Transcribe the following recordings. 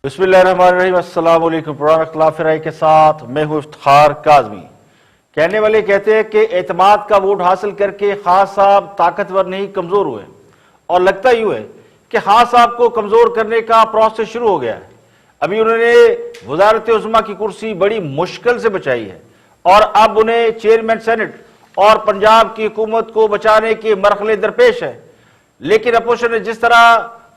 बिस्मिल्लाहिर्रहमानिर्रहीम। अस्सलाम वालेकुम। पुराना खिलाफ राय के साथ मैं हूं इफ्तिखार काज़मी। कहने वाले कहते हैं कि एतमाद का वोट हासिल करके खान साहब ताकतवर नहीं कमजोर हुए, और लगता यूं है कि खान साहब को कमजोर करने का प्रोसेस शुरू हो गया है। अभी उन्होंने वजारत उज़्मा की कुर्सी बड़ी मुश्किल से बचाई है और अब उन्हें चेयरमैन सेनेट और पंजाब की हुकूमत को बचाने के मरहले दरपेश है। लेकिन अपोजिशन ने जिस तरह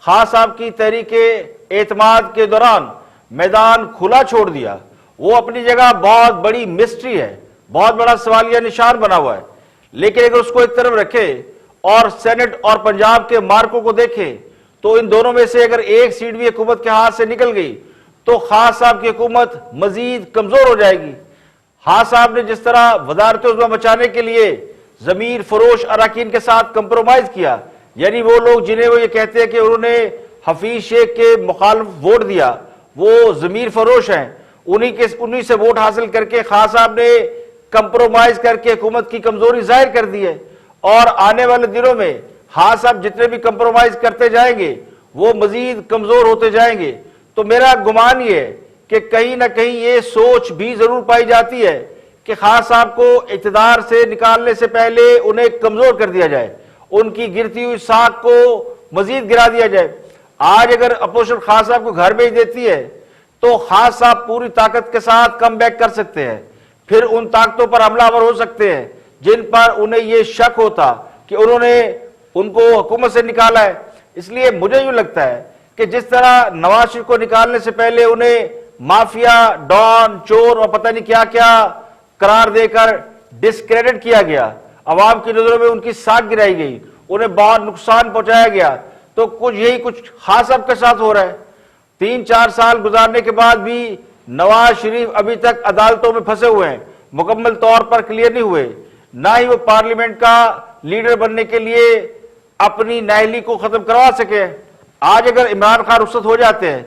खान साहब की तहरीके एतमाद के दौरान मैदान खुला छोड़ दिया, वो अपनी जगह बहुत बड़ी मिस्ट्री है, बहुत बड़ा सवालिया निशान बना हुआ है। लेकिन अगर उसको एक तरफ रखे और सेनेट और पंजाब के मार्कों को देखे तो इन दोनों में से अगर एक सीट भी हुकूमत के हाथ से निकल गई तो खान साहब की हुकूमत मजीद कमजोर हो जाएगी। खान साहब ने जिस तरह वजारत उज़्मा बचाने के लिए जमीर फरोश अराकीन के साथ कंप्रोमाइज किया, यानी वो लोग जिन्हें वो ये कहते हैं कि उन्होंने हफीज शेख के मुखालिफ वोट दिया, वो जमीर फरोश हैं, उन्हीं से वोट हासिल करके खान साहब ने कंप्रोमाइज करके हुकूमत की कमजोरी जाहिर कर दी है। और आने वाले दिनों में खान साहब जितने भी कंप्रोमाइज करते जाएंगे वो मजीद कमजोर होते जाएंगे। तो मेरा गुमान ये है कि कहीं ना कहीं ये सोच भी जरूर पाई जाती है कि खान साहब को इक़्तिदार से निकालने से पहले उन्हें कमजोर कर दिया जाए, उनकी गिरती हुई साख को मजीद गिरा दिया जाए। आज अगर अपोजिशन खान साहब को घर भेज देती है तो खान साहब पूरी ताकत के साथ कम बैक कर सकते हैं, फिर उन ताकतों पर हमलावर हो सकते हैं जिन पर उन्हें यह शक होता कि उन्होंने उनको हुकूमत से निकाला है। इसलिए मुझे यूं लगता है कि जिस तरह नवाज शरीफ को निकालने से पहले उन्हें माफिया, डॉन, चोर और पता नहीं क्या क्या करार देकर डिस्क्रेडिट किया गया, अवाम की नजरों में उनकी साख गिराई गई, उन्हें बहुत नुकसान पहुंचाया गया, तो कुछ खान साहब के साथ हो रहा है। 3-4 साल गुजारने के बाद भी नवाज शरीफ अभी तक अदालतों में फंसे हुए हैं, मुकम्मल तौर पर क्लियर नहीं हुए, ना ही वो पार्लियामेंट का लीडर बनने के लिए अपनी नाअहली को खत्म करवा सके। आज अगर इमरान खान रुखसत हो जाते हैं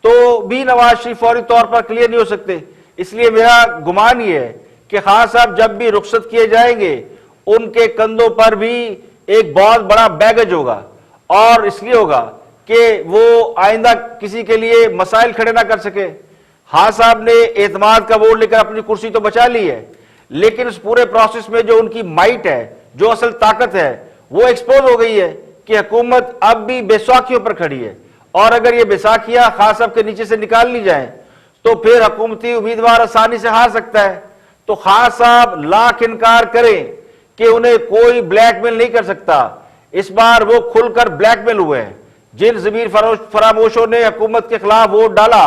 तो भी नवाज शरीफ फौरी तौर पर क्लियर नहीं हो सकते। इसलिए मेरा गुमान ये है कि खान साहब जब भी रुखसत किए जाएंगे उनके कंधों पर भी एक बहुत बड़ा बैगेज होगा, और इसलिए होगा कि वो आइंदा किसी के लिए मसाइल खड़े ना कर सके। खान साहब ने एतमाद का वोट लेकर अपनी कुर्सी तो बचा ली है, लेकिन उस पूरे प्रोसेस में जो उनकी माइट है, जो असल ताकत है, वो एक्सपोज हो गई है कि हुकूमत अब भी बेसाखियों पर खड़ी है। और अगर ये बेसाखियां खान साहब के नीचे से निकाल ली जाए तो फिर हुकूमती उम्मीदवार आसानी से हार सकता है। तो खान साहब लाख इनकार करें कि उन्हें कोई ब्लैकमेल नहीं कर सकता, इस बार वो खुलकर ब्लैकमेल हुए हैं। जिन जमीर फरामोशों ने हुकूमत के खिलाफ वोट डाला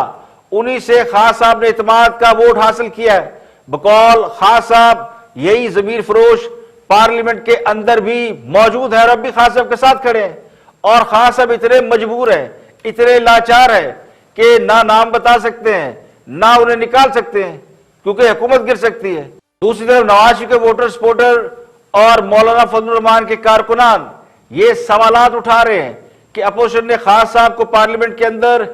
उन्हीं से खान साहब ने इत्मीनान का वोट हासिल किया है। बकौल खान साहब यही जमीर फरोश पार्लियामेंट के अंदर भी मौजूद है और अब भी खान साहब के साथ खड़े हैं। और खान साहब इतने मजबूर हैं, इतने लाचार हैं कि ना नाम बता सकते हैं, ना उन्हें निकाल सकते हैं, क्योंकि हुकूमत गिर सकती है। दूसरी तरफ नवाज शरीफ के वोटर सपोर्टर और मौलाना फजलुर रहमान के कारकुनान ये सवालात उठा रहे हैं कि अपोजिशन ने खान साहब को पार्लियामेंट के अंदर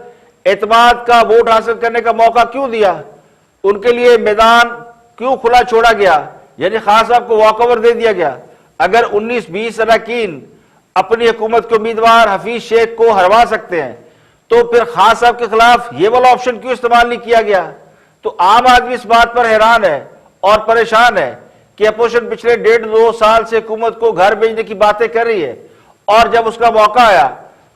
एतमाद का वोट हासिल करने का मौका क्यों दिया, उनके लिए मैदान क्यों खुला छोड़ा गया, यानी खान साहब को वॉकओवर दे दिया गया। अगर 19-20 अरकान अपनी हुकूमत के उम्मीदवार हफीज शेख को हरवा सकते हैं तो फिर खान साहब के खिलाफ ये वाला ऑप्शन क्यों इस्तेमाल नहीं किया गया। तो आम आदमी इस बात पर हैरान है और परेशान है कि अपोजिशन पिछले 1.5-2 साल से हुकूमत को घर भेजने की बातें कर रही है, और जब उसका मौका आया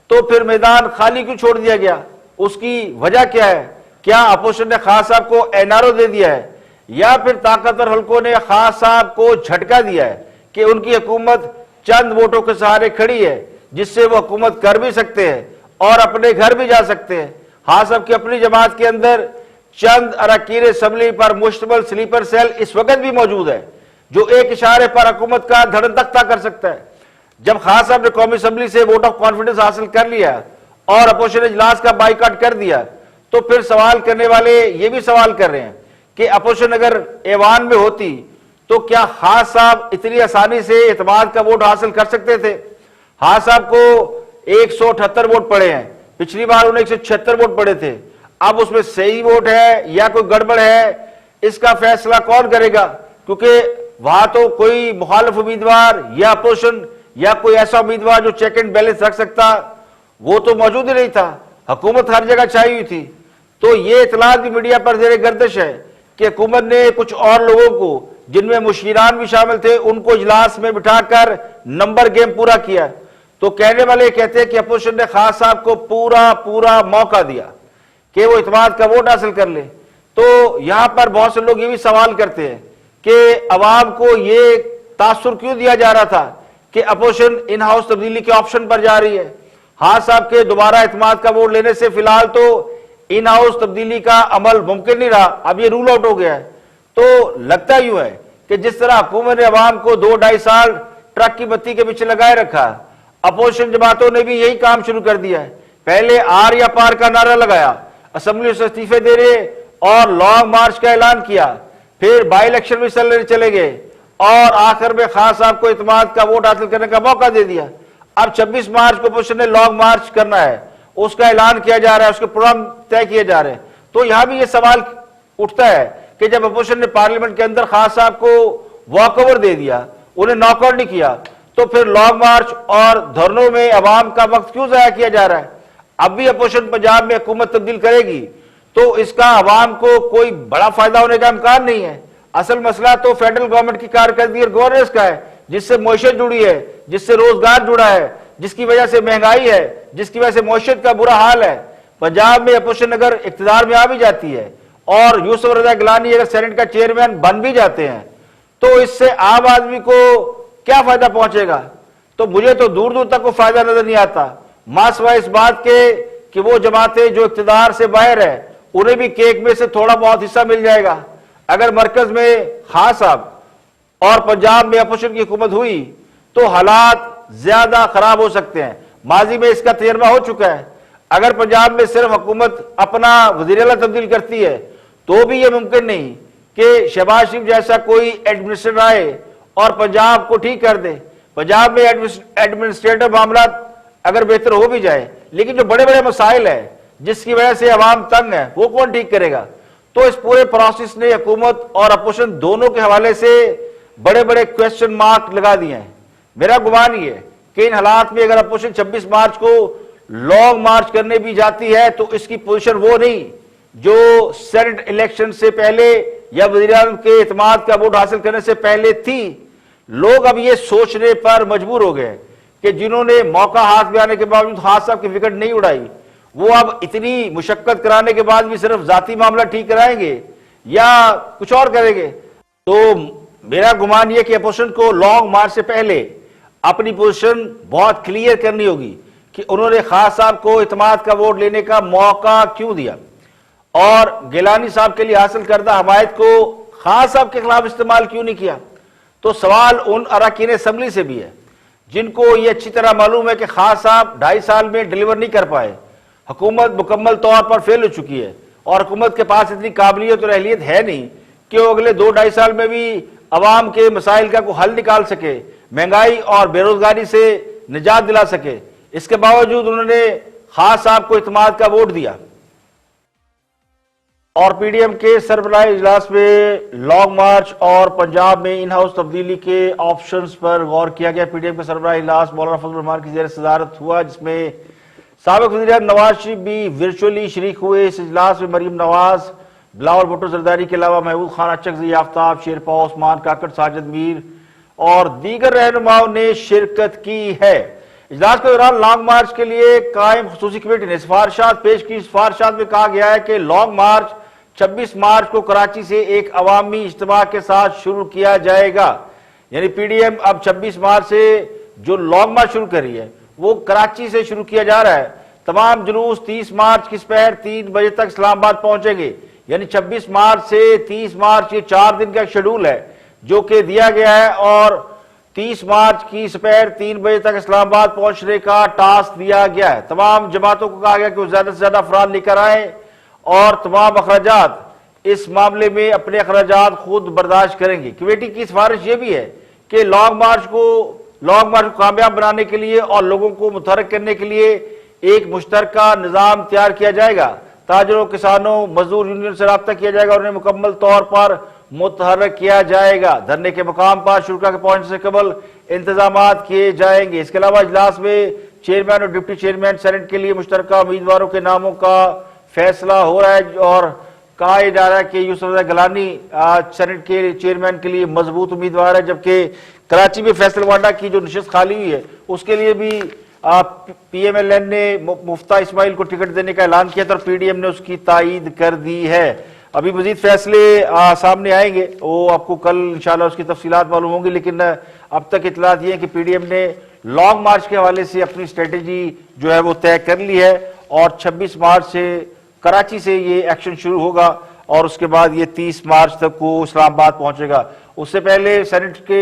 तो फिर मैदान खाली क्यों छोड़ दिया गया। उसकी वजह क्या है? क्या अपोजिशन ने खान साहब को एनआरओ दे दिया है, या फिर ताकतवर हल्कों ने खान साहब को झटका दिया है कि उनकी हुकूमत चंद वोटों के सहारे खड़ी है जिससे वो हुकूमत कर भी सकते हैं और अपने घर भी जा सकते हैं। खान साहब की अपनी जमात के अंदर चंद अरकान असम्बली पर मुश्तमिल स्लीपर सेल इस वक्त भी मौजूद है जो एक इशारे पर हुकूमत का धड़न तख्ता कर सकता है। जब खान साहब ने कौमी असम्बली से वोट ऑफ कॉन्फिडेंस हासिल कर लिया और अपोजिशन इजलास का बाइकआउट कर दिया, तो फिर सवाल करने वाले ये भी सवाल कर रहे हैं कि अपोजिशन अगर ऐवान में होती तो क्या खान साहब इतनी आसानी से एतमाद का वोट हासिल कर सकते थे। खान साहब को 178 वोट पड़े हैं, पिछली बार उन्हें 176 वोट पड़े थे। अब उसमें सही वोट है या कोई गड़बड़ है, इसका फैसला कौन करेगा, क्योंकि वहां तो कोई मुखालिफ उम्मीदवार या अपोजिशन या कोई ऐसा उम्मीदवार जो चेक एंड बैलेंस रख सकता वो तो मौजूद ही नहीं था। हुकूमत हर जगह छाई हुई थी। तो ये इतलात भी मीडिया पर जेर गर्दिश है कि हुकूमत ने कुछ और लोगों को, जिनमें मुशीरान भी शामिल थे, उनको इजलास में बिठाकर नंबर गेम पूरा किया। तो कहने वाले कहते हैं कि अपोजिशन ने खान साहब को पूरा मौका दिया कि वो इत्मीनान का वोट हासिल कर ले। तो यहां पर बहुत से लोग ये भी सवाल करते हैं कि अवाम को ये तासुर क्यों दिया जा रहा था कि अपोजिशन इन हाउस तब्दीली के ऑप्शन पर जा रही है। खान साहब के दोबारा इत्मीनान का वोट लेने से फिलहाल तो इन हाउस तब्दीली का अमल मुमकिन नहीं रहा, अब ये रूल आउट हो गया है। तो लगता यूं है कि जिस तरह हुकूमत ने अवाम को 2-2.5 साल ट्रक की बत्ती के पीछे लगाए रखा, अपोजिशन जमातों ने भी यही काम शुरू कर दिया है। पहले आर या पार का नारा लगाया, असेंबली से इस्तीफे दे रहे और लॉन्ग मार्च का ऐलान किया, फिर बाई इलेक्शन में चले गए और आखिर में खान साहब को इत्मीनान का वोट हासिल करने का मौका दे दिया। अब 26 मार्च को अपोजिशन ने लॉन्ग मार्च करना है, उसका ऐलान किया जा रहा है, उसके प्रोग्राम तय किए जा रहे हैं। तो यहां भी यह सवाल उठता है कि जब अपोजिशन ने पार्लियामेंट के अंदर खान साहब को वॉकओवर दे दिया, उन्हें नॉकआउट नहीं किया, तो फिर लॉन्ग मार्च और धरनों में अवाम का वक्त क्यों जाया किया जा रहा है। अब भी अपोजिशन पंजाब में हुकूमत तब्दील करेगी तो इसका अवाम को कोई बड़ा फायदा होने का इम्कान नहीं है। असल मसला तो फेडरल गवर्नमेंट की कारकर्दगी और गवर्नेंस का है, जिससे मईशत जुड़ी है, जिससे रोजगार जुड़ा है, जिसकी वजह से महंगाई है, जिसकी वजह से मईशत का बुरा हाल है। पंजाब में अपोजिशन अगर इख्तियार में आ भी जाती है और यूसुफ रजा गिलानी अगर सेनेट का चेयरमैन बन भी जाते हैं तो इससे आम आदमी को क्या फायदा पहुंचेगा। तो मुझे तो दूर दूर तक को फायदा नजर नहीं आता, मासवा इस बात के कि वो जमातें जो इख्तियार से बाहर है उन्हें भी केक में से थोड़ा बहुत हिस्सा मिल जाएगा। अगर मरकज में खान साहब और पंजाब में अपोजिशन की हुकूमत हुई तो हालात ज्यादा खराब हो सकते हैं। माजी में इसका तजर्बा हो चुका है। अगर पंजाब में सिर्फ हुकूमत अपना वज़ीर-ए-आला तब्दील करती है तो भी यह मुमकिन नहीं कि शहबाज शरीफ जैसा कोई एडमिनिस्ट्रेटर आए और पंजाब को ठीक कर दे। पंजाब में एडमिनिस्ट्रेटिव मामला अगर बेहतर हो भी जाए, लेकिन जो बड़े बड़े मसाइल है जिसकी वजह से अवाम तंग है, वो कौन ठीक करेगा। तो इस पूरे प्रोसेस ने हुकूमत और अपोजिशन दोनों के हवाले से बड़े बड़े क्वेश्चन मार्क लगा दिए हैं। मेरा गुमान ये है कि इन हालात में अगर अपोजिशन 26 मार्च को लॉन्ग मार्च करने भी जाती है तो इसकी पोजीशन वो नहीं जो सेनेट इलेक्शन से पहले या वज़ीर-ए-आज़म के इत्मीनान का वोट हासिल करने से पहले थी। लोग अब ये सोचने पर मजबूर हो गए कि जिन्होंने मौका हाथ में आने के बावजूद खान साहब की विकेट नहीं उड़ाई, वो अब इतनी मुशक्कत कराने के बाद भी सिर्फ जाती मामला ठीक कराएंगे या कुछ और करेंगे। तो मेरा गुमान यह कि अपोजिशन को लॉन्ग मार्च से पहले अपनी पोजीशन बहुत क्लियर करनी होगी कि उन्होंने खान साहब को इत्मीनान का वोट लेने का मौका क्यों दिया और गिलानी साहब के लिए हासिल करदा हमायत को खान साहब के खिलाफ इस्तेमाल क्यों नहीं किया। तो सवाल उन अरकान असेंबली से भी है जिनको ये अच्छी तरह मालूम है कि खान साहब 2.5 साल में डिलीवर नहीं कर पाए, हुकूमत मुकम्मल तौर पर फेल हो चुकी है और हुकूमत के पास इतनी काबिलियत और अहलियत है नहीं कि वो अगले 2-2.5 साल में भी अवाम के मसाइल का कोई हल निकाल सके, महंगाई और बेरोजगारी से निजात दिला सके। इसके बावजूद उन्होंने खान साहब को इत्मीनान का वोट दिया। और पीडीएम के सरबराही इजलास में लॉन्ग मार्च और पंजाब में इन हाउस तब्दीली के ऑप्शंस पर गौर किया गया। पीडीएम का सरबराही इजलास मौलाना फजल रहमान की ज़ेर सदारत हुआ, जिसमें साबिक वज़ीर नवाज शरीफ भी वर्चुअली शरीक हुए। इस इजलास में मरीम नवाज, बिलावल भुट्टो जरदारी के अलावा महबूब खान अचकज़ई आफ्ताब, शेरपा उस्मान काकड़, साजिद मीर और दीगर रहनुमाओं ने शिरकत की है। इजलास के दौरान लॉन्ग मार्च के लिए कायम खुसूसी कमेटी ने सिफारिशात पेश की। सिफारिशात में कहा गया है कि लॉन्ग मार्च 26 मार्च को कराची से एक अवामी इज्तिमा के साथ शुरू किया जाएगा। यानी पीडीएम अब 26 मार्च से जो लॉन्ग मार्च शुरू करी है वो कराची से शुरू किया जा रहा है। तमाम जुलूस 30 मार्च की दोपहर 3 बजे तक इस्लामाबाद पहुंचेंगे। यानी 26 मार्च से 30 मार्च ये 4 दिन का एक शेड्यूल है जो कि दिया गया है और 30 मार्च की दोपहर 3 बजे तक इस्लामाबाद पहुंचने का टास्क दिया गया है। तमाम जमातों को कहा गया कि वो ज्यादा से ज्यादा अफराद लेकर आए और तमाम अखराजात इस मामले में अपने अखराजात खुद बर्दाश्त करेंगे। कमेटी की सिफारिश ये भी है कि लॉन्ग मार्च को कामयाब बनाने के लिए और लोगों को मुतहर्रिक करने के लिए एक मुश्तरका निज़ाम तैयार किया जाएगा। ताजरों, किसानों, मजदूर यूनियन से रब्ता किया जाएगा और उन्हें मुकम्मल तौर पर मुतहर्रिक किया जाएगा। धरने के मुकाम पर शुरा के पहुंचने से कबल इंतजाम किए जाएंगे। इसके अलावा इजलास में चेयरमैन और डिप्टी चेयरमैन सेनेट के लिए मुश्तरका उम्मीदवारों के नामों का फैसला हो रहा है और कहा जा रहा है कि यूसुफ गिलानी सेनेट के चेयरमैन के लिए मजबूत उम्मीदवार है, जबकि कराची में फैसलवाडा की जो नशिस्त खाली हुई है उसके लिए भी पीएमएलएन ने मुफ्ता इस्माइल को टिकट देने का ऐलान किया था और पीडीएम ने उसकी तायीद कर दी है। अभी मजीद फैसले सामने आएंगे, वो आपको कल इंशाल्लाह उसकी तफसीलात मालूम होंगी, लेकिन अब तक इतलात ये है कि पीडीएम ने लॉन्ग मार्च के हवाले से अपनी स्ट्रेटेजी जो है वो तय कर ली है और 26 मार्च से कराची से ये एक्शन शुरू होगा और उसके बाद ये 30 मार्च तक वो इस्लामाबाद पहुंचेगा। उससे पहले सेनेट के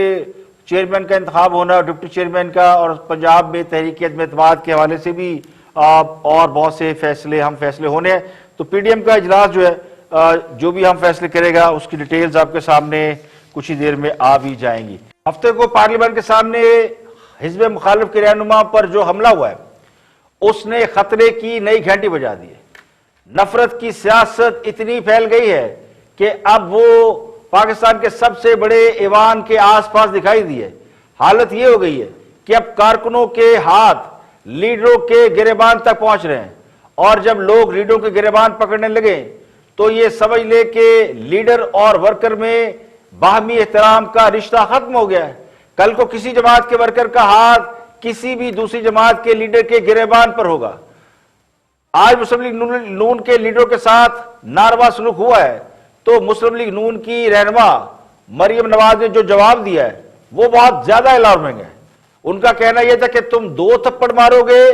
चेयरमैन का इंतखाब होना, डिप्टी चेयरमैन का, और पंजाब में तहरीक एतमाद के हवाले से भी और बहुत से हम फैसले होने हैं। तो पीडीएम का इजलास जो है जो भी हम फैसले करेगा उसकी डिटेल्स आपके सामने कुछ ही देर में आ भी जाएंगी। हफ्ते को पार्लियामेंट के सामने हिज़्ब मुखालिफ के रहनुमा पर जो हमला हुआ है उसने खतरे की नई घंटी बजा दी है। नफरत की सियासत इतनी फैल गई है कि अब वो पाकिस्तान के सबसे बड़े ऐवान के आसपास दिखाई दी है। हालत ये हो गई है कि अब कारकुनों के हाथ लीडरों के गिरेबान तक पहुंच रहे हैं और जब लोग लीडरों के गिरेबान पकड़ने लगे तो ये समझ ले कि लीडर और वर्कर में बाहमी एहतराम का रिश्ता खत्म हो गया है। कल को किसी जमात के वर्कर का हाथ किसी भी दूसरी जमात के लीडर के गिरेबान पर होगा। आज मुस्लिम लीग नून के लीडरों के साथ नारवा सलूक हुआ है तो मुस्लिम लीग नून की रहनुमा मरियम नवाज ने जो जवाब दिया है वो बहुत ज्यादा अलार्मिंग है। उनका कहना यह था कि तुम 2 थप्पड़ मारोगे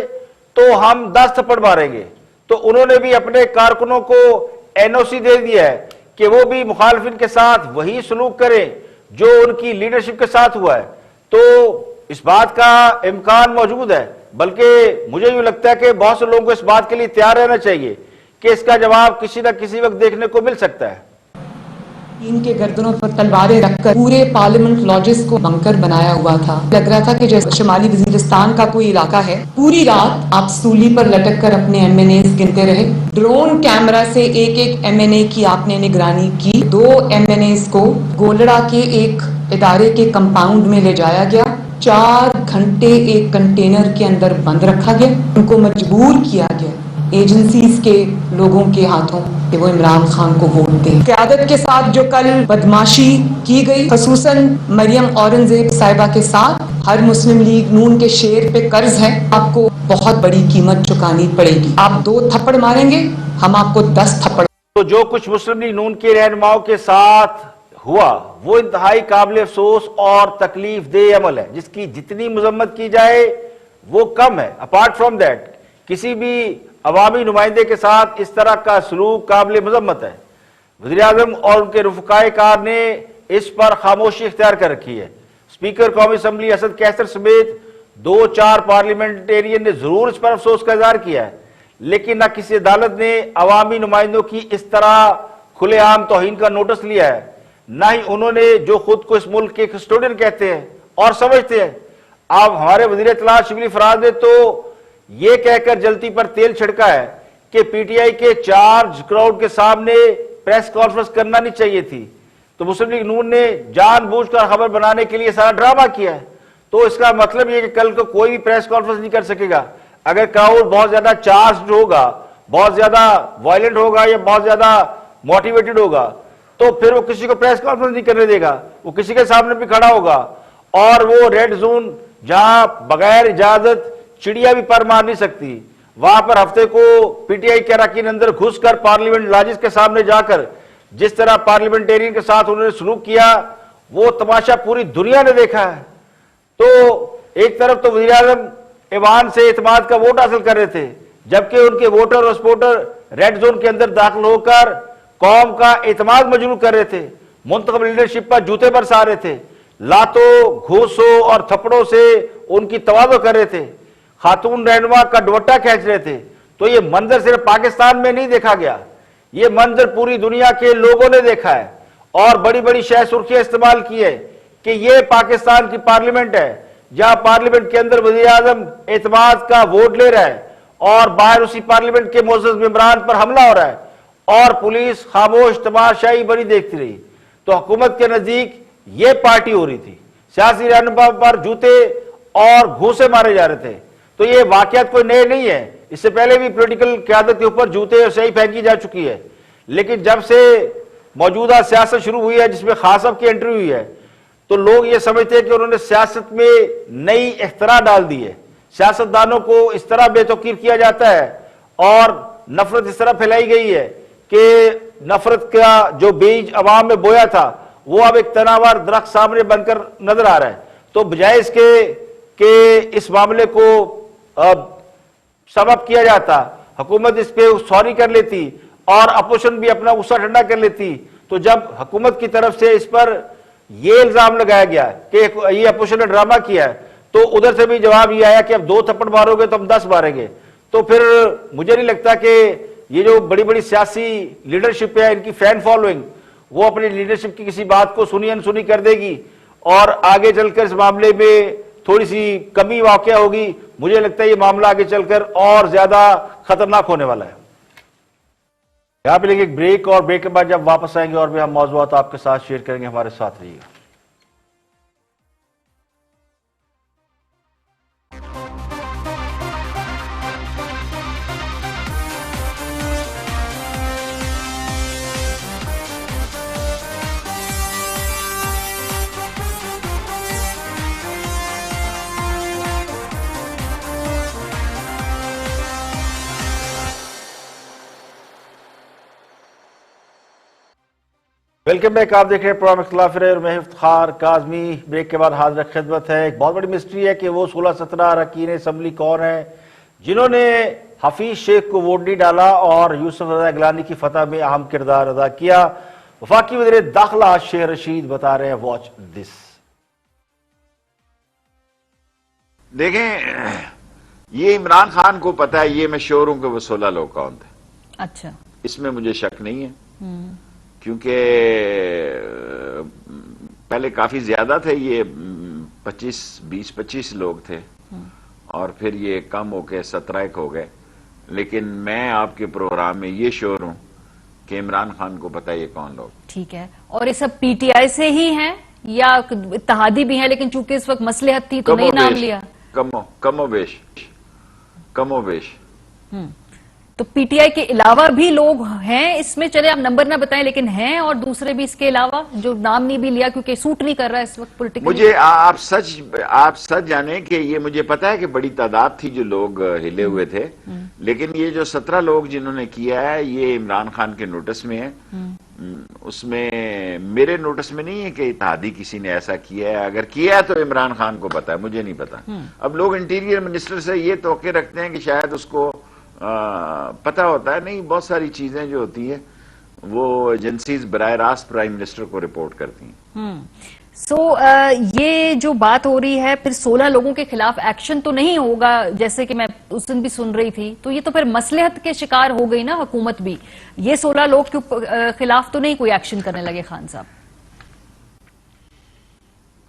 तो हम 10 थप्पड़ मारेंगे। तो उन्होंने भी अपने कारकुनों को एनओसी दे दिया है कि वो भी मुखालिफिन के साथ वही सलूक करें जो उनकी लीडरशिप के साथ हुआ है। तो इस बात का इम्कान मौजूद है, बल्कि मुझे यूं लगता है कि बहुत से लोगों को इस बात के लिए तैयार रहना चाहिए कि इसका जवाब किसी न किसी वक्त देखने को मिल सकता है। इनके गर्दनों पर तलवारें रखकर पूरे पार्लियामेंट लॉजेस को बंकर बनाया हुआ था। लग रहा था कि जैसे शुमाली वजीरिस्तान का कोई इलाका है। पूरी रात आप सूली पर लटक कर अपने एमएनएस गिनते रहे। ड्रोन कैमरा से एक एमएनए की आपने निगरानी की। 2 एमएनएस को गोलड़ा के एक इदारे के कंपाउंड में ले जाया गया। 4 घंटे एक कंटेनर के अंदर बंद रखा गया। उनको मजबूर किया गया एजेंसीज के लोगों के हाथों कि वो इमरान खान को वोट दें। क़यादत के साथ जो कल बदमाशी की गई, खसूसन मरियम औरंगजेब साहिबा के साथ, हर मुस्लिम लीग नून के शेर पे कर्ज है। आपको बहुत बड़ी कीमत चुकानी पड़ेगी। आप 2 थप्पड़ मारेंगे, हम आपको 10 थप्पड़। तो जो कुछ मुस्लिम लीग नून के रहनुमाओं के साथ हुआ वो इंतहाई काबिल अफसोस और तकलीफ दे अमल है, जिसकी जितनी मजम्मत की जाए वो कम है। अपार्ट फ्रॉम दैट किसी भी अवामी नुमाइंदे के साथ इस तरह का सलूक काबिल मजम्मत है। वज़ीर आज़म और उनके रुफ़क़ाए कार ने इस पर खामोशी इख्तियार कर रखी है। स्पीकर कौमी असम्बली असद कैसर समेत 2-4 पार्लियामेंटेरियन ने जरूर इस पर अफसोस का इज़हार किया है, लेकिन न किसी अदालत ने अवामी नुमाइंदों की इस तरह खुलेआम तौहीन का नोटिस लिया है, न ही उन्होंने जो खुद को इस मुल्क के कस्टोडियन कहते हैं और समझते हैं। अब हमारे वज़ीर इत्तलात शिबली फराज ने तो ये कहकर जल्दी पर तेल छिड़का है कि पीटीआई के चार्ज क्राउड के सामने प्रेस कॉन्फ्रेंस करना नहीं चाहिए थी। तो मुस्लिम लीग नून ने जानबूझकर खबर बनाने के लिए सारा ड्रामा किया है। तो इसका मतलब यह कि कल को कोई भी प्रेस कॉन्फ्रेंस नहीं कर सकेगा। अगर क्राउड बहुत ज्यादा चार्ज होगा, बहुत ज्यादा वायलेंट होगा या बहुत ज्यादा मोटिवेटेड होगा तो फिर वो किसी को प्रेस कॉन्फ्रेंस नहीं करने देगा, वो किसी के सामने भी खड़ा होगा और वो रेड जोन जहां बगैर इजाजत चिड़िया भी पर मार नहीं सकती, वहां पर हफ्ते को पीटीआई के अरकान अंदर घुसकर पार्लियामेंट लॉजेस के सामने जाकर जिस तरह पार्लियामेंटेरियन के साथ उन्होंने सलूक किया वो तमाशा पूरी दुनिया ने देखा है। तो एक तरफ तो वज़ीर आज़म ऐवान से एतमाद का वोट हासिल कर रहे थे, जबकि उनके वोटर और सपोर्टर रेड जोन के अंदर दाखिल होकर कौम का एतमाद मजबूर कर रहे थे, मुंतखब लीडरशिप पर जूते बरसा रहे थे, लातों घूसों और थप्पड़ों से उनकी तवाज़ो कर रहे थे, खातून रहनुमा का दुपट्टा खींच रहे थे। तो ये मंजर सिर्फ पाकिस्तान में नहीं देखा गया, ये मंजर पूरी दुनिया के लोगों ने देखा है और बड़ी बड़ी शह सुर्खियां इस्तेमाल की है कि ये पाकिस्तान की पार्लियामेंट है जहां पार्लियामेंट के अंदर वज़ीर आज़म एतमाद का वोट ले रहा है और बाहर उसी पार्लियामेंट के मोअज़्ज़ज़ मेंबरान पर हमला हो रहा है और पुलिस खामोश तमाशाई बड़ी देखती रही। तो हुकूमत के नजदीक ये पार्टी हो रही थी, सियासी रहनुमा पर जूते और घूंसे मारे जा रहे थे। तो ये वाकयात कोई नए नहीं है इससे पहले भी पॉलिटिकल क़यादत के ऊपर जूते और सही फेंकी जा चुकी है, लेकिन जब से मौजूदा सियासत शुरू हुई है जिसमें खास साहब की एंट्री हुई है, तो लोग ये समझते हैं कि उन्होंने सियासत में नई इख्तरा डाल दी है। सियासतदानों को इस तरह बेतौकीर किया जाता है और नफरत इस तरह फैलाई गई है कि नफरत का जो बीज अवाम में बोया था वो अब एक तनावर दरख्त सामने बनकर नजर आ रहा है। तो बजाय इसके कि इस मामले को सबब किया जाता, हुकूमत इस पे सॉरी कर लेती और अपोजिशन भी अपना गुस्सा ठंडा कर लेती, तो जब हुकूमत की तरफ से इस पर यह इल्जाम लगाया गया कि ये अपोजिशन ने ड्रामा किया है, तो उधर से भी जवाब ये आया कि अब 2 थप्पड़ मारोगे तो हम 10 मारेंगे। तो फिर मुझे नहीं लगता कि ये जो बड़ी बड़ी सियासी लीडरशिप है, इनकी फैन फॉलोइंग, वो अपनी लीडरशिप की किसी बात को सुनी अनसुनी कर देगी और आगे चलकर इस मामले में थोड़ी सी कमी वाकया होगी। मुझे लगता है ये मामला आगे चलकर और ज्यादा खतरनाक होने वाला है। यहां पे लेंगे एक ब्रेक और ब्रेक के बाद जब वापस आएंगे और भी हम मौजूद आपके साथ शेयर करेंगे, हमारे साथ रहिएगा। Welcome back. आप देख रहे हैं प्रोग्राम इख्तिलाफ राय और मैं इफ्तिखार काज़मी। ब्रेक के बाद हाजिर खिदमत है। एक बहुत बड़ी मिस्ट्री है कि वो 16-17 अरकान असम्बली कौन है जिन्होंने हफीज शेख को वोट नहीं डाला और यूसुफ रज़ा गिलानी की फतह में अहम किरदार अदा किया। वफाकी वज़ीर दाखिला शेर रशीद बता रहे हैं, वॉच दिस। देखें, ये इमरान खान को पता है, ये मैं श्योर हूं कि वो 16 लोग कौन थे। अच्छा, इसमें मुझे शक नहीं है, क्योंकि पहले काफी ज्यादा थे, ये 20-25 लोग थे और फिर ये कम होके 17 हो गए। लेकिन मैं आपके प्रोग्राम में ये श्योर हूं कि इमरान खान को पता है ये कौन लोग। ठीक है। और ये सब पीटीआई से ही हैं या इत्तेहादी भी हैं, लेकिन चूंकि इस वक्त मसलहत थी तो नहीं नाम लिया? कमोबेश। तो पीटीआई के अलावा भी लोग हैं इसमें, चले आप नंबर ना बताएं, लेकिन हैं और दूसरे भी इसके अलावा जो नाम नहीं भी लिया क्योंकि सूट नहीं कर रहा है इस वक्त पॉलिटिकल। मुझे आप सच जाने कि ये मुझे पता है कि बड़ी तादाद थी जो लोग हिले हुए थे, लेकिन ये जो 17 लोग जिन्होंने किया है ये इमरान खान के नोटिस में है। उसमें मेरे नोटिस में नहीं है कि इत्तेहादी किसी ने ऐसा किया है। अगर किया है तो इमरान खान को पता है, मुझे नहीं पता। अब लोग इंटीरियर मिनिस्टर से ये तोके रखते हैं कि शायद उसको पता होता है। नहीं, बहुत सारी चीजें जो होती है वो एजेंसीज बराह रास्त प्राइम मिनिस्टर को रिपोर्ट करती हैं। ये जो बात हो रही है, फिर 16 लोगों के खिलाफ एक्शन तो नहीं होगा जैसे कि मैं उस दिन भी सुन रही थी, तो ये तो फिर मसलहत के शिकार हो गई ना हुकूमत भी। ये 16 लोग के खिलाफ तो नहीं कोई एक्शन करने लगे खान साहब?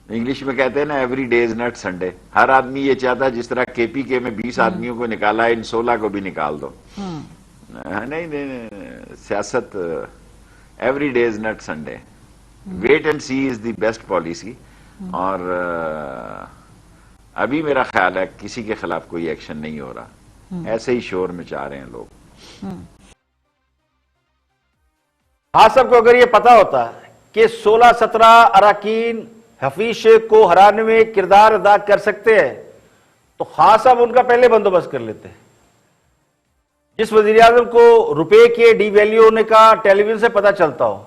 इंग्लिश में कहते हैं ना, every day is not Sunday. हर आदमी ये चाहता है, जिस तरह केपीके में 20 आदमियों को निकाला है, इन 16 को भी निकाल दो। नहीं, सियासत every day is not Sunday. Wait and see is the best policy. और अभी मेरा ख्याल है किसी के खिलाफ कोई एक्शन नहीं हो रहा, ऐसे ही शोर मचा रहे हैं लोग। हाँ, सबको अगर ये पता होता कि 16-17 अरकान हफीज शेख को हराने में किरदार अदा कर सकते हैं तो खास साहब उनका पहले बंदोबस्त कर लेते। जिस वजीर आजम को रुपए के डीवैल्यू होने का टेलीविजन से पता चलता हो,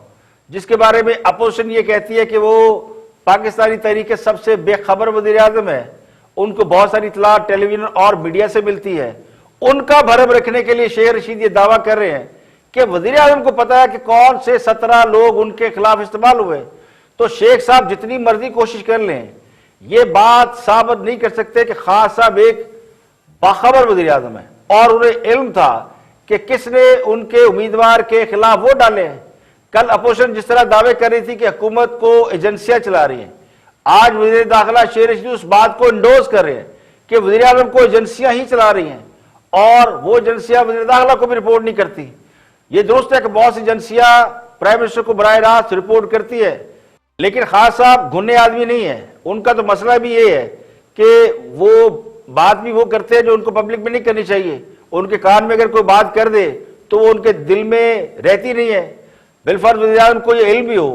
जिसके बारे में अपोजिशन ये कहती है कि वो पाकिस्तानी तहरीक के सबसे बेखबर वजीर आजम है, उनको बहुत सारी इतला टेलीविजन और मीडिया से मिलती है, उनका भरम रखने के लिए शेर रशीद ये दावा कर रहे हैं कि वजीर आजम को पता है कि कौन से 17 लोग उनके खिलाफ इस्तेमाल हुए। तो शेख साहब जितनी मर्जी कोशिश कर लें, ये बात साबित नहीं कर सकते कि खान साहब एक बाखबर वजीर आजम है और उन्हें इल्म था कि किसने उनके उम्मीदवार के खिलाफ वोट डाले हैं। कल अपोजिशन जिस तरह दावे कर रही थी कि हुकूमत को एजेंसियां चला रही हैं, आज वजीर दाखिला शेर रशीद उस बात को इंडोर्स कर रहे हैं कि वजीर आजम को एजेंसियां ही चला रही हैं और वो एजेंसियां वजीर दाखिला को भी रिपोर्ट नहीं करती। ये दुरुस्त है कि बहुत सी एजेंसियां प्राइम मिनिस्टर को बराह रास्त रिपोर्ट करती है, लेकिन खान साहब घुन्ने आदमी नहीं है। उनका तो मसला भी ये है कि वो बात भी वो करते हैं जो उनको पब्लिक में नहीं करनी चाहिए। उनके कान में अगर कोई बात कर दे तो वो उनके दिल में रहती नहीं है। बिलफर्ज वज़ीर-ए-आज़म को ये इल्म भी हो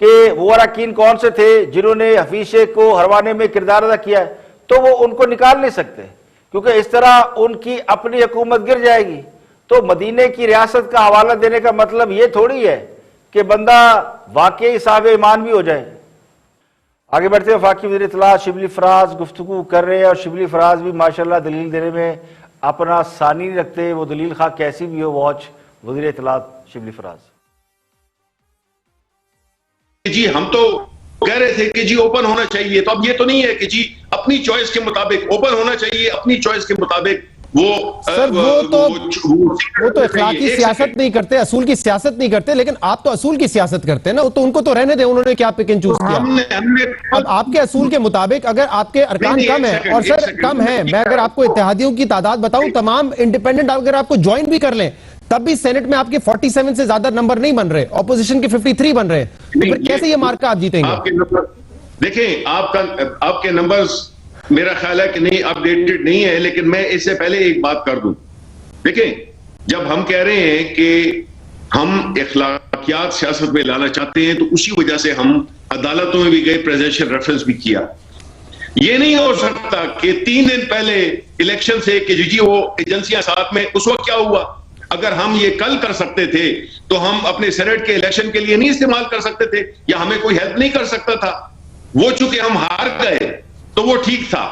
कि वो अरकान कौन से थे जिन्होंने हफीज शेख को हरवाने में किरदार अदा किया है, तो वो उनको निकाल नहीं सकते, क्योंकि इस तरह उनकी अपनी हुकूमत गिर जाएगी। तो मदीने की रियासत का हवाला देने का मतलब ये थोड़ी है कि बंदा वाकई साहिब ईमान भी हो जाए। आगे बढ़ते हैं, वफाकी वज़ीर इत्तलात शिबली फराज गुफ्तगू कर रहे हैं, और शिबली फराज भी माशाल्लाह दलील देने में अपना सानी नहीं रखते, वो दलील खा कैसी भी हो। वॉच वज़ीर इत्तलात शिबली फराज। जी हम तो कह रहे थे कि जी ओपन होना चाहिए, तो अब ये तो नहीं है कि जी अपनी चॉइस के मुताबिक ओपन होना चाहिए, अपनी चॉइस के मुताबिक वो सर वो तो इखलाकी सियासत नहीं करते, असूल की सियासत नहीं करते, लेकिन आप तो असूल की सियासत करते हैं ना, तो उनको तो रहने दें, उन्होंने क्या पिक एंड चूज किया। अब आपके असूल के मुताबिक अगर आपके अरकान कम है, और सर कम है, मैं अगर आपको इत्तेहादियों की तादाद बताऊं, तमाम इंडिपेंडेंट अगर आपको ज्वाइन भी कर लें तब भी सेनेट में आपके 47 से ज्यादा नंबर नहीं बन रहे, ऑपोजिशन के 53 बन रहे, तो फिर कैसे ये मार्का आप जीतेंगे? देखें आपके नंबर्स मेरा ख्याल है कि नहीं अपडेटेड नहीं है, लेकिन मैं इससे पहले एक बात कर दूं। देखें, जब हम कह रहे हैं कि हम इखलाकियात सियासत में लाना चाहते हैं, तो उसी वजह से हम अदालतों में भी गए, प्रेसिडेंशियल रेफरेंस भी किया। ये नहीं हो सकता कि 3 दिन पहले इलेक्शन से कि जी वो एजेंसियां साथ में, उस वक्त क्या हुआ? अगर हम ये कल कर सकते थे तो हम अपने सेनेट के इलेक्शन के लिए नहीं इस्तेमाल कर सकते थे, या हमें कोई हेल्प नहीं कर सकता था। वो चूंकि हम हार गए तो वो ठीक था,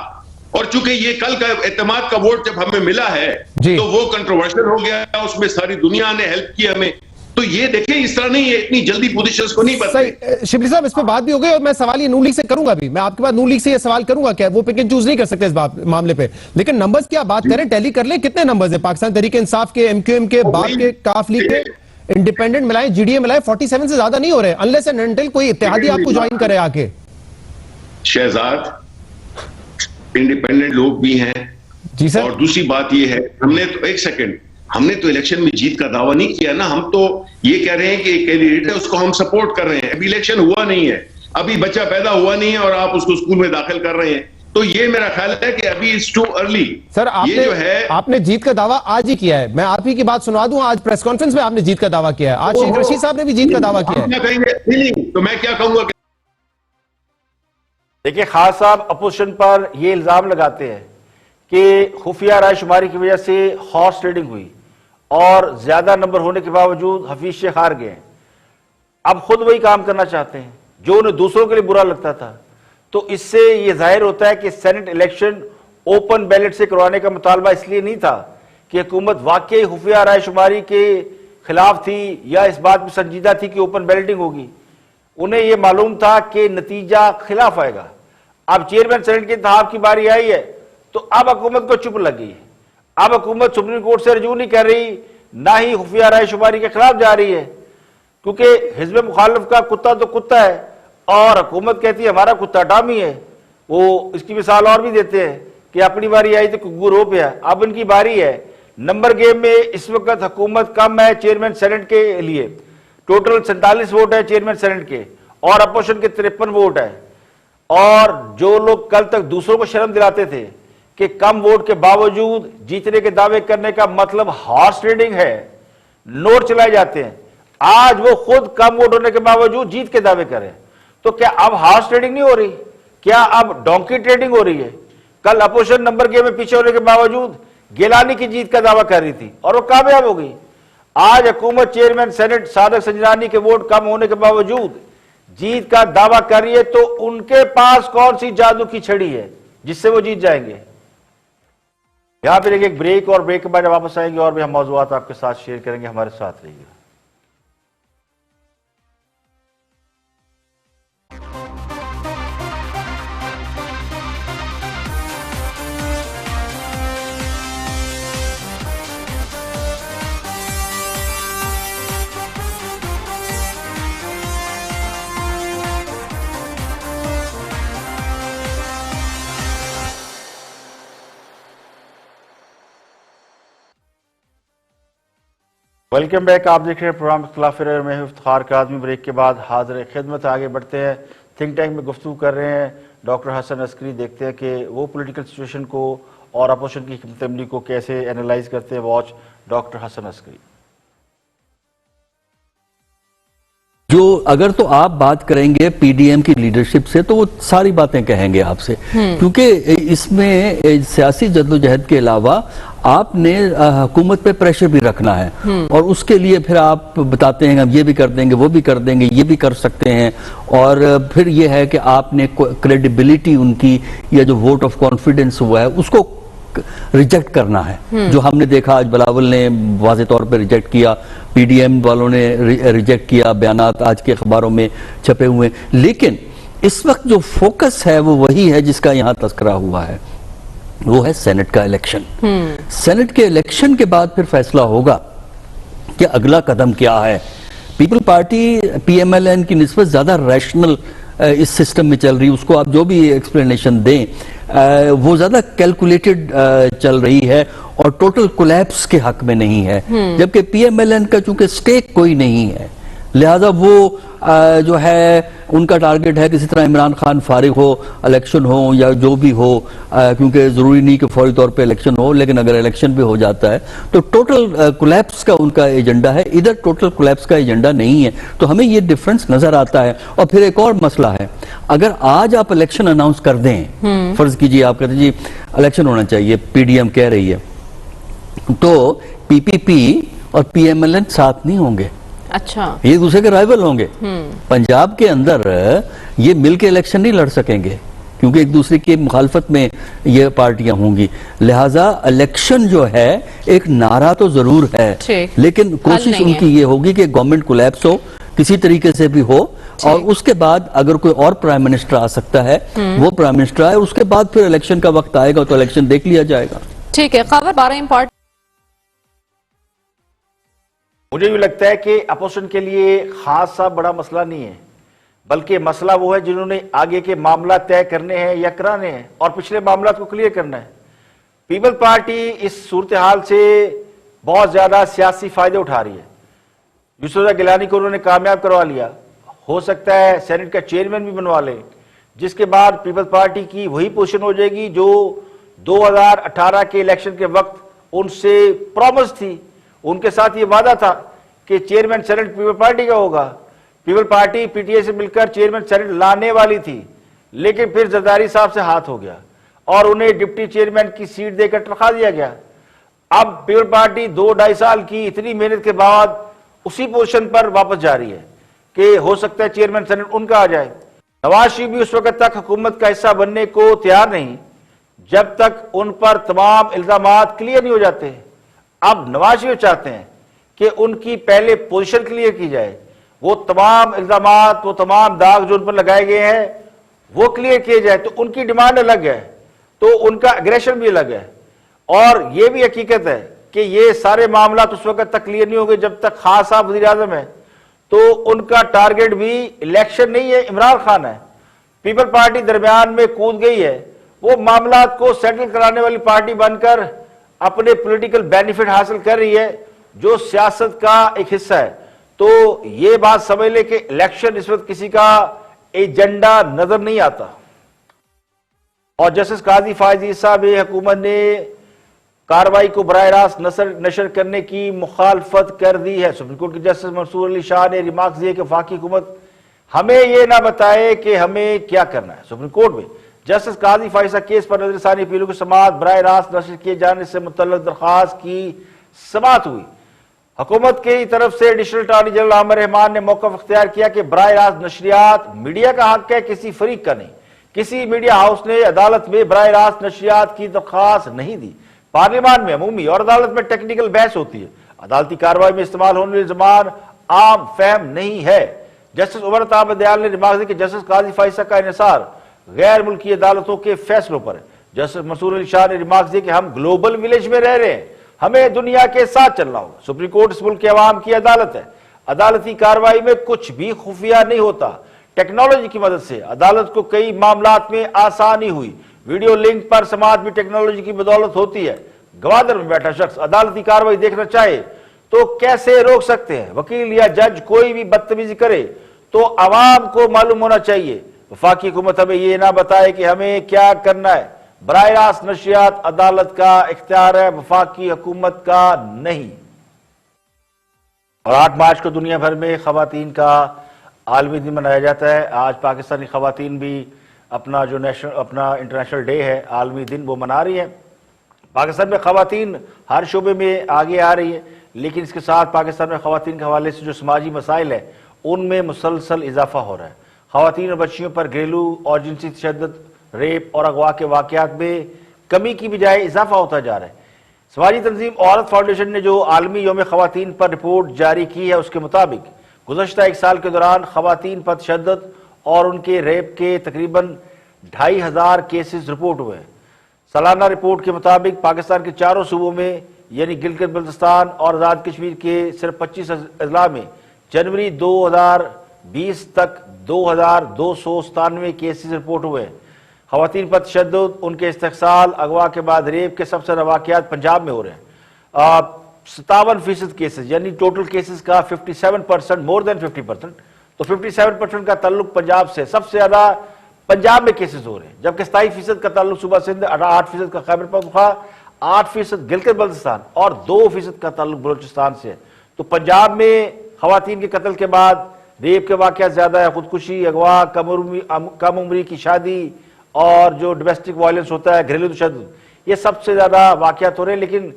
और चूंकि ये कल का एतमाद का वोट जब हमें मिला है तो वो कंट्रोवर्शियल हो गया, उसमें सारी दुनिया ने हेल्प की हमें। तो ये देखें, इस तरह नहीं है, इतनी जल्दी पोजीशंस को नहीं बदले। शिबली साहब, इस पे बात भी हो गई, और मैं सवाल ये नून लीग से करूंगा भी, मैं आपके बाद नून लीग से ये सवाल करूंगा, क्या वो पिक एंड चूज नहीं कर सकते इस मामले पे, लेकिन नंबर्स की आप बात करें, टैली कर लें, कितने नंबर्स है पाकिस्तान तहरीक इंसाफ के, एमक्यूएम के, बाप के, काफ लीग के, इंडिपेंडेंट मिलाए, जीडीए मिलाए, 47 से ज्यादा नहीं हो रहे, अनलेस एंड अनटिल कोई इत्तेहादी आपको ज्वाइन करे आके। शहजाद, इंडिपेंडेंट लोग भी हैं जी सर, और दूसरी बात ये है, हमने तो इलेक्शन में जीत का दावा नहीं किया ना, हम तो ये कह रहे हैं कि एक कैंडिडेट है उसको हम सपोर्ट कर रहे हैं। अभी इलेक्शन हुआ नहीं है, अभी बच्चा पैदा हुआ नहीं है, और आप उसको स्कूल में दाखिल कर रहे हैं, तो ये मेरा ख्याल है कि अभी इट्स टू अर्ली। सर आपने जीत का दावा आज ही किया है, मैं आप ही की बात सुनवा दूं, आज प्रेस कॉन्फ्रेंस में आपने जीत का दावा किया है, आज शेख रशीद साहब ने भी जीत का दावा किया है, तो मैं क्या कहूंगा? देखिए, खान साहब अपोजिशन पर यह इल्जाम लगाते हैं कि खुफिया रायशुमारी की वजह से हॉर्स ट्रेडिंग हुई और ज्यादा नंबर होने के बावजूद हफीज शेख हार गए। अब खुद वही काम करना चाहते हैं जो उन्हें दूसरों के लिए बुरा लगता था। तो इससे यह जाहिर होता है कि सेनेट इलेक्शन ओपन बैलेट से करवाने का मुतालबा इसलिए नहीं था कि हुकूमत वाकई खुफिया रायशुमारी के खिलाफ थी या इस बात में संजीदा थी कि ओपन बैलेटिंग होगी। उन्हें यह मालूम था कि नतीजा खिलाफ आएगा। अब चेयरमैन सेनेट के इंतखाब की बारी आई है, तो अब हुकूमत को चुप लग गई है। अब हुकूमत सुप्रीम कोर्ट से रजू नहीं कर रही, ना ही खुफिया रायशुमारी के खिलाफ जा रही है, क्योंकि हिजब मुखालिफ का कुत्ता तो कुत्ता है और हुकूमत कहती है हमारा कुत्ता टामी है। वो इसकी मिसाल और भी देते हैं कि अपनी बारी आई तो कुग्गू रो पे है। अब इनकी बारी है। नंबर गेम में इस वक्त हुकूमत कम है चेयरमैन सेनेट के लिए, टोटल 47 वोट है चेयरमैन सेनेट के और अपोजिशन के 53 वोट है। और जो लोग कल तक दूसरों को शर्म दिलाते थे कि कम वोट के बावजूद जीतने के दावे करने का मतलब हॉर्स ट्रेडिंग है, नोट चलाए जाते हैं, आज वो खुद कम वोट होने के बावजूद जीत के दावे करें। तो क्या अब हॉर्स ट्रेडिंग नहीं हो रही? क्या अब डोंकी ट्रेडिंग हो रही है? कल अपोजिशन नंबर गेम में पीछे होने के बावजूद गिलानी की जीत का दावा कर रही थी और वो कामयाब हो गई। आज हुकूमत चेयरमैन सेनेट सादक संजरानी के वोट कम होने के बावजूद जीत का दावा कर रही है, तो उनके पास कौन सी जादू की छड़ी है जिससे वो जीत जाएंगे? यहां पर एक ब्रेक, और ब्रेक के बाद वापस आएंगे और भी हम मौजूआत आपके साथ शेयर करेंगे। हमारे साथ रहिएगा। Welcome back. आप देख रहे हैं प्रोग्राम इख्तिलाफ राय, मैं हूं इफ्तिखार काज़मी। ब्रेक के बाद हाजिर खिदमत। आगे बढ़ते हैं, थिंक टैंक में गुफ्तगू कर रहे हैं डॉक्टर हसन अस्करी। देखते हैं कि वो पॉलिटिकल सिचुएशन को और अपोजिशन की हिकमत अमली को कैसे एनालाइज करते हैं, वॉच डॉक्टर हसन अस्करी। जो अगर तो आप बात करेंगे पीडीएम की लीडरशिप से तो वो सारी बातें कहेंगे आपसे, क्योंकि इसमें सियासी जद्दोजहद के अलावा आपने हुकूमत पे प्रेशर भी रखना है और उसके लिए फिर आप बताते हैं हम ये भी कर देंगे, वो भी कर देंगे, ये भी कर सकते हैं, और फिर ये है कि आपने क्रेडिबिलिटी उनकी या जो वोट ऑफ कॉन्फिडेंस हुआ है उसको रिजेक्ट करना है। जो हमने देखा आज बिलावल ने वाज़े तौर पे रिजेक्ट किया, पीडीएम वालों ने रिजेक्ट किया, बयानात आज के अखबारों में छपे हुए। लेकिन इस वक्त जो फोकस है वो वही है जिसका यहां तस्करा हुआ है, वो है सेनेट का इलेक्शन। सेनेट के इलेक्शन के बाद फिर फैसला होगा कि अगला कदम क्या है। पीपल पार्टी पीएमएलएन की निस्बत ज्यादा रैशनल इस सिस्टम में चल रही है, उसको आप जो भी एक्सप्लेनेशन दें वो ज्यादा कैलकुलेटेड चल रही है और टोटल कोलैप्स के हक में नहीं है, जबकि पीएमएलएन का चूंकि स्टेक कोई नहीं है, लिहाजा वो जो है उनका टारगेट है किसी तरह इमरान खान फारिग हो, इलेक्शन हो या जो भी हो, क्योंकि जरूरी नहीं कि फौरी तौर पे इलेक्शन हो, लेकिन अगर इलेक्शन भी हो जाता है तो टोटल कोलैप्स का उनका एजेंडा है। इधर टोटल कोलैप्स का एजेंडा नहीं है, तो हमें ये डिफरेंस नजर आता है। और फिर एक और मसला है, अगर आज आप इलेक्शन अनाउंस कर दें, फर्ज कीजिए आप कहते जी इलेक्शन होना चाहिए, पीडीएम कह रही है, तो पीपीपी और पीएमएलएन साथ नहीं होंगे, अच्छा, ये दूसरे के राइवल होंगे। पंजाब के अंदर ये मिलके इलेक्शन नहीं लड़ सकेंगे क्योंकि एक दूसरे की मुखालफत में ये पार्टियां होंगी। लिहाजा इलेक्शन जो है एक नारा तो जरूर है, लेकिन कोशिश उनकी ये होगी कि गवर्नमेंट कोलैप्स हो किसी तरीके से भी हो, और उसके बाद अगर कोई और प्राइम मिनिस्टर आ सकता है वो प्राइम मिनिस्टर आए, उसके बाद फिर इलेक्शन का वक्त आएगा तो इलेक्शन देख लिया जाएगा। ठीक है, खबर 12 इंपॉर्टेंट। मुझे भी लगता है कि अपोजिशन के लिए खासा बड़ा मसला नहीं है, बल्कि मसला वो है जिन्होंने आगे के मामला तय करने हैं या कराने हैं और पिछले मामला को क्लियर करना है। पीपल पार्टी इस सूरत हाल से बहुत ज्यादा सियासी फायदे उठा रही है। यूसुफ गिलानी को उन्होंने कामयाब करवा लिया, हो सकता है सेनेट का चेयरमैन भी बनवा ले, जिसके बाद पीपल पार्टी की वही पोजीशन हो जाएगी जो 2018 के इलेक्शन के वक्त उनसे प्रॉमिस थी। उनके साथ ये वादा था कि चेयरमैन सेनेट पीपल पार्टी का होगा। पीपल पार्टी पीटीआई से मिलकर चेयरमैन सेनेट लाने वाली थी, लेकिन फिर जरदारी साहब से हाथ हो गया और उन्हें डिप्टी चेयरमैन की सीट देकर तनख्वाह दिया गया। अब पीपल पार्टी 2-2.5 साल की इतनी मेहनत के बाद उसी पोजीशन पर वापस जा रही है कि हो सकता है चेयरमैन सेनेट उनका आ जाए। नवाज शरीफ भी उस वक्त तक हुकूमत का हिस्सा बनने को तैयार नहीं जब तक उन पर तमाम इल्जामात क्लियर नहीं हो जाते। अब नवाज शरीफ चाहते हैं कि उनकी पहले पोजीशन क्लियर की जाए, वो तमाम इल्जामात, वो तमाम दाग जो उन पर लगाए गए हैं वो क्लियर किए जाए। तो उनकी डिमांड अलग है, तो उनका एग्रेशन भी अलग है। और ये भी हकीकत है कि ये सारे मामला उस वक्त तक क्लियर नहीं होंगे जब तक खान साहब वज़ीर आज़म है, तो उनका टारगेट भी इलेक्शन नहीं है, इमरान खान है। पीपल पार्टी दरमियान में कूद गई है, वो मामला को सेटल कराने वाली पार्टी बनकर अपने पॉलिटिकल बेनिफिट हासिल कर रही है, जो सियासत का एक हिस्सा है। तो ये बात समझ ले कि इलेक्शन इस वक्त किसी का एजेंडा नजर नहीं आता। और जस्टिस काजी फायजी साहब हुकूमत ने कार्रवाई को बराह रास्त नशर करने की मुखालफत कर दी है। सुप्रीम कोर्ट के जस्टिस मंसूर अली शाह ने रिमार्क दिए कि वफाकी हुकूमत हमें यह ना बताए कि हमें क्या करना है। सुप्रीम कोर्ट में जस्टिस काजी फायजा केस पर नजरसानी अपीलों की समाअत बराह रास्त नशर किए जाने से मुतल्लिक दरख्वास्त की समाअत हुई। हुकूमत की तरफ से additional attorney general Aamir Rahman ने मौक़िफ़ इख्तियार किया कि बराह रास्त नशरियात मीडिया का हक है, किसी फरीक का नहीं। किसी मीडिया हाउस ने अदालत में बराह रास्त नशरियात की दरख्वास्त नहीं दी। पार्लियामान में अमूमी और अदालत में टेक्निकल बहस होती है। अदालती कार्रवाई में इस्तेमाल होने वाली ज़बान आम फहम नहीं है। जस्टिस उमर अता बंदयाल ने रिमार्क दिया कि जस्टिस काजी फायजा का इन्हिसार गैर मुल्की अदालतों के फैसलों पर है। जस्टिस मंसूर अली शाह ने रिमार्क दिया कि हम ग्लोबल विलेज में रह रहे हैं, हमें दुनिया के साथ चलना होगा। सुप्रीम कोर्ट इस मुल्क के अवाम की अदालत है। अदालती कार्रवाई में कुछ भी खुफिया नहीं होता। टेक्नोलॉजी की मदद से अदालत को कई मामलात में आसानी हुई। वीडियो लिंक पर समाअत भी टेक्नोलॉजी की बदौलत होती है। गवादर में बैठा शख्स अदालती कार्रवाई देखना चाहे तो कैसे रोक सकते हैं? वकील या जज कोई भी बदतमीजी करे तो अवाम को मालूम होना चाहिए। वफाकी हुकूमत हमें यह ना बताए कि हमें क्या करना है, बराह रास्त नशियात अदालत का इख्तियार है, वफाकी हुकूमत का नहीं। और 8 मार्च को दुनिया भर में खवातीन का आलमी दिन मनाया जाता है। आज पाकिस्तानी खवातीन भी अपना जो अपना इंटरनेशनल डे है, आलमी दिन, वो मना रही है। पाकिस्तान में खवातीन हर शोबे में आगे आ रही है, लेकिन इसके साथ पाकिस्तान में खवातीन के हवाले से जो समाजी मसाइल है उनमें मुसलसल इजाफा हो रहा है। खवातीन और बच्चियों पर घरेलू और जिनसी तशद्दुद, रेप और अगवा के वाकयात में कमी की बजाय इजाफा होता जा रहा है। समाजी तंजीम औरत फाउंडेशन ने जो आलमी यौम खवातीन पर रिपोर्ट जारी की है, उसके मुताबिक गुज़श्ता 1 साल के दौरान खवातीन पर तशद्दुद और उनके रेप के तकरीबन 2500 केसेस रिपोर्ट हुए हैं। सालाना रिपोर्ट के मुताबिक पाकिस्तान के 4 सूबों में यानी गिलगित बल्तिस्तान और आज़ाद कश्मीर के सिर्फ 25 अजला में जनवरी 2020 तक 2297 केसेस रिपोर्ट हुए हैं। खवातीन पर तशद्दुद, उनके इस्तेहसाल, अगवा के बाद रेप के सबसे ज़्यादा वाक़यात पंजाब में हो रहे हैं। 57% केसेस यानी टोटल केसेस का 57%, मोर देन 50%, तो 57% का ताल्लुक पंजाब से, सबसे ज्यादा पंजाब में केसेस हो रहे हैं, जबकि 27% का ताल्लुक सूबा सिंध, 8% का खैबर पख्तूनख्वा, 8% गिलगित बल्तिस्तान और 2% का ताल्लुक बलूचिस्तान से है। तो पंजाब में खवातीन के कत्ल के बाद रेप के वाक़यात ज्यादा है, खुदकुशी, अगवा, कम उम्री की शादी और जो डोमेस्टिक वायलेंस होता है, घरेलू तशद्दुद, ये सबसे ज्यादा वाक़यात हो रहे हैं। लेकिन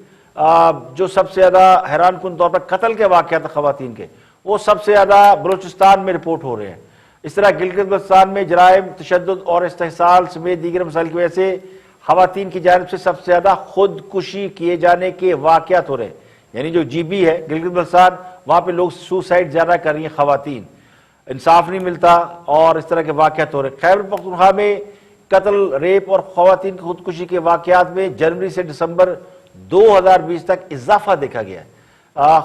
जो सबसे ज्यादा हैरानकुन तौर पर कत्ल के वाक़यात खवातीन के, वो सबसे ज्यादा बलूचिस्तान में रिपोर्ट हो रहे हैं। इस तरह गिलगित बल्तिस्तान में जराइम, तशद्दुद और इस्तेहसाल समेत दीगर मसाइल की वजह से खवातीन की जानिब से सबसे ज्यादा खुदकुशी किए जाने के वाक़यात हो रहे हैं। यानी जो GB है गिलगित बल्तिस्तान, वहां पे लोग सुसाइड ज्यादा कर रही हैं खवातीन, इंसाफ नहीं मिलता और इस तरह के वाक़यात हो रहे हैं। खैबर पख्तूनख्वा में कत्ल, रेप और खवातीन की खुदकुशी के वाक़यात में जनवरी से दिसंबर 2020 तक इजाफा देखा गया है।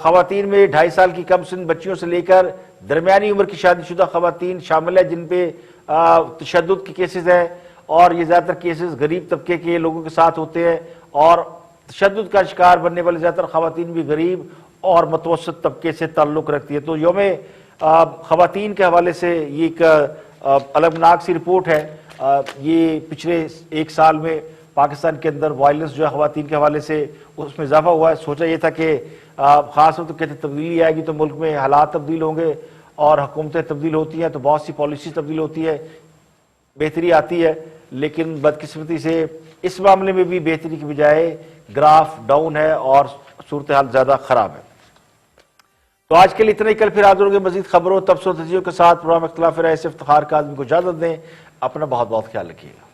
खवातीन में 2.5 साल की कम सिन बच्चियों से लेकर दरमियानी उम्र की शादीशुदा खवातीन शामिल है, जिन पे तशद्दुद के केसेस हैं और ये ज्यादातर केसेस गरीब तबके के लोगों के साथ होते हैं और तशद्दुद का शिकार बनने वाले ज्यादातर खवातीन भी गरीब और मुतवस्सित तबके से ताल्लुक रखती है। तो यौम खवातीन के हवाले से ये एक अलगनाक सी रिपोर्ट है। ये पिछले 1 साल में पाकिस्तान के अंदर वायलेंस जो है खवातीन के हवाले से उसमें इजाफा हुआ है। सोचा यह था कि खास तौर पर कहते तब्दीली आएगी तो मुल्क में हालात तब्दील होंगे और हुकूमतें तब्दील होती हैं तो बहुत सी पॉलिसी तब्दील होती है, बेहतरी आती है, लेकिन बदकिस्मती से इस मामले में भी बेहतरी की बजाय ग्राफ डाउन है और सूरत हाल ज्यादा खराब है। तो आज के लिए इतना ही, कल फिर हाजिर होंगे मजीद खबरों, तबसरों, तजज़ियों के साथ। प्रोग्राम इख्तिलाफ राय से इफ्तिखार काज़मी को इजाजत दें। अपना बहुत बहुत ख्याल रखिएगा।